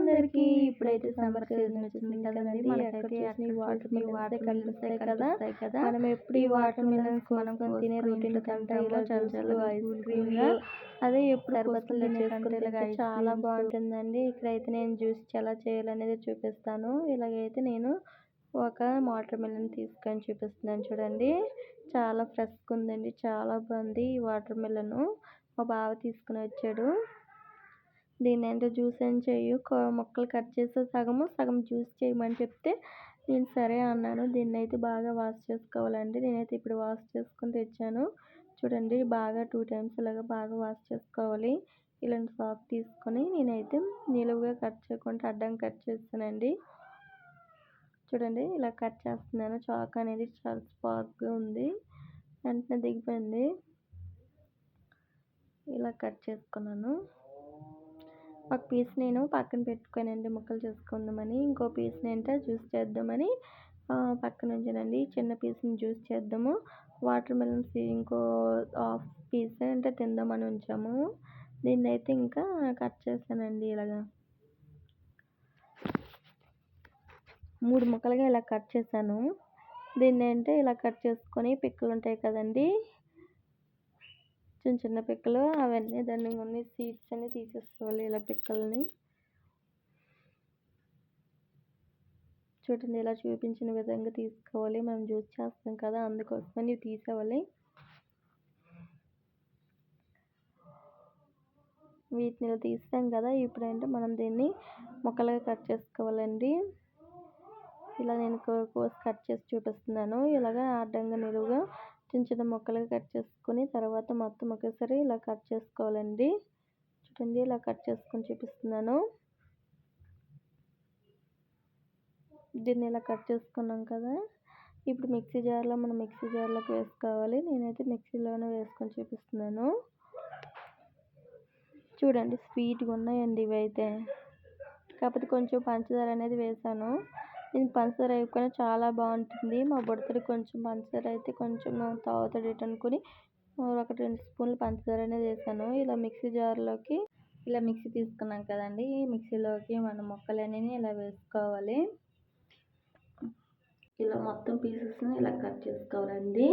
అందరికీ. ఇప్పుడైతే summer season వచ్చింది కదండి, మనకైతే వాటర్ మిలన్స్ కనిపిస్తాయి కదా. మనం ఎప్పుడు ఈ వాటర్ మిలన్స్ మనం తినే రొటీన్ కంటే ఇలా జ్యూస్లు, ఐస్ క్రీమ్లు, అదే ఎప్పుడు సర్బత్తులు చేసుకుంటే చాలా బాగుంటుందండి. ఇక్కడైతే నేను జ్యూస్ ఎలా చేయాలనేది చూపిస్తాను. ఇలాగైతే నేను ఒక వాటర్ మిలన్ తీసుకొని చూపిస్తున్నాను చూడండి. చాలా ఫ్రెష్గా ఉందండి, చాలా బాగుంది ఈ వాటర్ మిలన్. మా బావ తీసుకుని వచ్చాడు. దీన్ని ఏంటో జ్యూస్ ఏం చేయు, ముక్కలు కట్ చేసి సగం జ్యూస్ చేయమని చెప్తే నేను సరే అన్నాను. దీన్ని అయితే బాగా వాష్ చేసుకోవాలండి. నేనైతే ఇప్పుడు వాష్ చేసుకుని తెచ్చాను చూడండి. బాగా 2 times ఇలాగా బాగా వాష్ చేసుకోవాలి. ఇలాంటి చాక్ తీసుకొని నేనైతే నిలువుగా కట్ చేయకుండా అడ్డం కట్ చేస్తానండి. చూడండి ఇలా కట్ చేస్తున్నాను. చాక్ అనేది చాలా స్పార్క్గా ఉంది, వెంటనే దిగిపోయింది. ఇలా కట్ చేసుకున్నాను. ఒక పీస్ నేను పక్కన పెట్టుకోనండి ముక్కలు చేసుకుందామని. ఇంకో పీస్ని ఏంటో జ్యూస్ చేద్దామని పక్కన ఉంచానండి. చిన్న పీస్ని జ్యూస్ చేద్దాము, వాటర్ మిలన్స్ ఇంకో హాఫ్ పీస్ అంటే తిందామని ఉంచాము. దీన్ని అయితే ఇంకా కట్ చేశానండి. ఇలాగా 3 ముక్కలుగా ఇలా కట్ చేశాను. దీన్ని అంటే ఇలా కట్ చేసుకొని పిక్కలు ఉంటాయి కదండి, చిన్న చిన్న పిక్కలు, అవన్నీ దాన్ని కొన్ని సీడ్స్ అన్ని తీసేసుకోవాలి. ఇలా పిక్కల్ని చూడండి, ఇలా చూపించిన విధంగా తీసుకోవాలి. మనం జ్యూస్ చేస్తాం కదా, అందుకోసమని తీసేవాలి. వీటిని ఇలా తీస్తాం కదా, ఇప్పుడంటే మనం దీన్ని ముక్కలుగా కట్ చేసుకోవాలండి. ఇలా నేను కోసి కట్ చేసి చూపిస్తున్నాను. ఇలాగా అడ్డంగా నిలువుగా చిన్న చిన్న ముక్కలుగా కట్ చేసుకుని తర్వాత మొత్తం ఒకేసారి ఇలా కట్ చేసుకోవాలండి. చూడండి ఇలా కట్ చేసుకొని చూపిస్తున్నాను. దీన్ని ఇలా కట్ చేసుకున్నాం కదా, ఇప్పుడు మనం మిక్సీ జార్లోకి వేసుకోవాలి. నేనైతే మిక్సీలోనే వేసుకొని చూపిస్తున్నాను. చూడండి స్వీట్గా ఉన్నాయండి ఇవైతే, కాకపోతే కొంచెం పంచదార అనేది వేసాను. దీనికి పంచదార వేయకుండా చాలా బాగుంటుంది. మా బుడతడు కొంచెం పంచదార అయితే కొంచెం తాగుతాడేటి అనుకుని ఒక 2 స్పూన్లు పంచదార అనేది వేసాను. ఇలా మిక్సీ జార్లోకి ఇలా మిక్సీ తీసుకున్నాం కదండి, ఈ మిక్సీలోకి మనం ముక్కలన్నీ ఇలా వేసుకోవాలి. ఇలా మొత్తం పీసెస్ని ఇలా కట్ చేసుకోవాలండి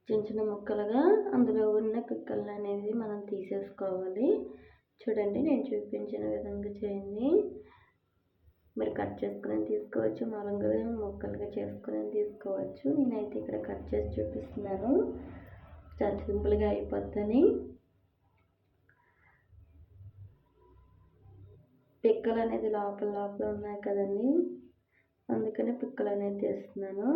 చిన్న చిన్న ముక్కలుగా. అందులో ఉన్న పిక్కలు అనేది మనం తీసేసుకోవాలి. చూడండి నేను చూపించిన విధంగా చేయండి. మీరు కట్ చేసుకుని తీసుకోవచ్చు, మామూలుగా ముక్కలుగా చేసుకుని తీసుకోవచ్చు. నేనైతే ఇక్కడ కట్ చేసి చూపిస్తున్నాను, చాలా సింపుల్గా అయిపోద్దని. పిక్కలు అనేది లోపల ఉన్నాయి కదండి, అందుకని పిక్కలు అనేది తీస్తున్నాను.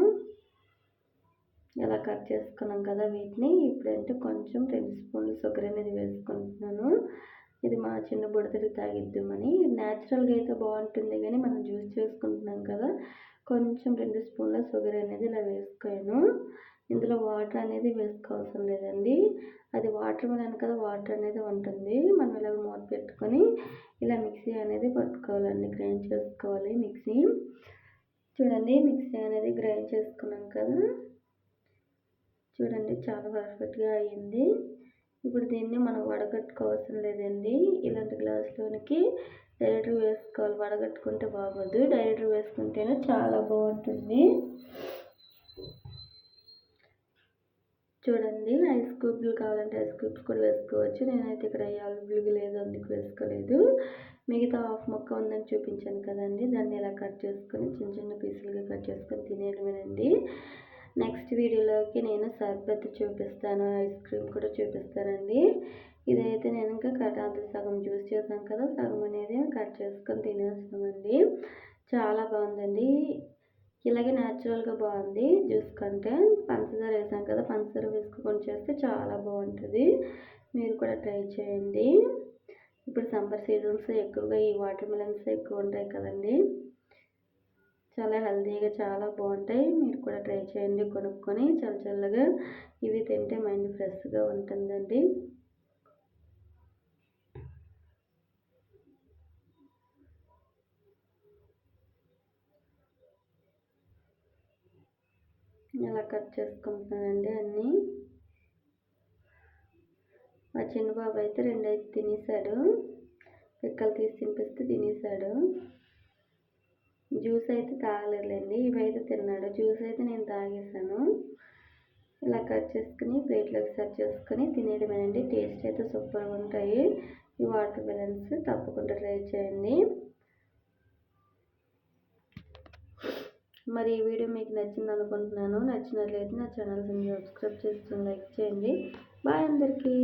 ఇలా కట్ చేసుకున్నాం కదా వీటిని, ఇప్పుడంటే కొంచెం 2 స్పూన్లు షుగర్ అనేది వేసుకుంటున్నాను. ఇది మా చిన్న బుడతకి తాగిద్దామని. న్యాచురల్గా అయితే బాగుంటుంది, కానీ మనం జ్యూస్ చేసుకుంటున్నాం కదా, కొంచెం 2 స్పూన్ల షుగర్ అనేది ఇలా వేసుకోను. ఇందులో వాటర్ అనేది వేసుకోవాల్సిన లేదండి, అది వాటర్ మిలన్ కదా, వాటర్ అనేది ఉంటుంది. మనం ఇలా మూత పెట్టుకొని ఇలా మిక్సీ అనేది పట్టుకోవాలండి, గ్రైండ్ చేసుకోవాలి మిక్సీ. చూడండి మిక్సీ అనేది గ్రైండ్ చేసుకున్నాం కదా, చూడండి చాలా పర్ఫెక్ట్గా అయ్యింది. ఇప్పుడు దీన్ని మనం వడగట్టుకోవాల్సిన లేదండి. ఇలాంటి గ్లాసులోనికి డైరెక్ట్గా వేసుకోవాలి, వడగట్టుకుంటే బాగోదు, డైరెక్ట్గా వేసుకుంటేనే చాలా బాగుంటుంది. చూడండి ఐస్ క్యూబ్లు కావాలంటే ఐస్ క్యూబ్స్ కూడా వేసుకోవచ్చు. నేనైతే ఇక్కడ అవైలబుల్గా లేదు, అందుకు వేసుకోలేదు. మిగతా హాఫ్ ముక్క ఉందని చూపించాను కదండి, దాన్ని ఇలా కట్ చేసుకొని చిన్న చిన్న పీసులుగా కట్ చేసుకొని తినేయడమేనండి. నెక్స్ట్ వీడియోలోకి నేను సర్బత్ చూపిస్తాను, ఐస్ క్రీమ్ కూడా చూపిస్తానండి. ఇదైతే నేను ఇంకా సగం జ్యూస్ చేసాం కదా, సగం అనేది కట్ చేసుకొని తినేస్తామండి. చాలా బాగుందండి, ఇలాగే న్యాచురల్గా బాగుంది జ్యూస్ కంటే. పంచదార వేసాం కదా, పంచదార వేసుకొని చేస్తే చాలా బాగుంటుంది. మీరు కూడా ట్రై చేయండి. ఇప్పుడు సమ్మర్ సీజన్స్ ఎక్కువగా ఈ వాటర్ మిలన్స్ ఎక్కువ ఉంటాయి కదండి, చాలా హెల్తీగా చాలా బాగుంటాయి. మీరు కూడా ట్రై చేయండి కొనుక్కొని. చల్లగా ఇవి తింటే మైండ్ ఫ్రెష్గా ఉంటుందండి. ఇలా కట్ చేసుకుంటున్నానండి అన్నీ. మా చిన్న బాబు అయితే 2 అయితే తినేసాడు, పిక్కలు తీసి తినిపిస్తే తినేసాడు. జ్యూస్ అయితే తాగలేదులేండి, ఇవైతే తిన్నాడు. జ్యూస్ అయితే నేను తాగేసాను. ఇలా కట్ చేసుకుని ప్లేట్లోకి సర్వ్ చేసుకొని తినేయడమేనండి. టేస్ట్ అయితే సూపర్గా ఉంటాయి ఈ వాటర్ మిలన్స్. తప్పకుండా ట్రై చేయండి. మరి ఈ వీడియో మీకు నచ్చింది అనుకుంటున్నాను. నచ్చినట్లయితే నా ఛానల్ని సబ్స్క్రైబ్ చేసుకొని లైక్ చేయండి. బాయ్ అందరికీ.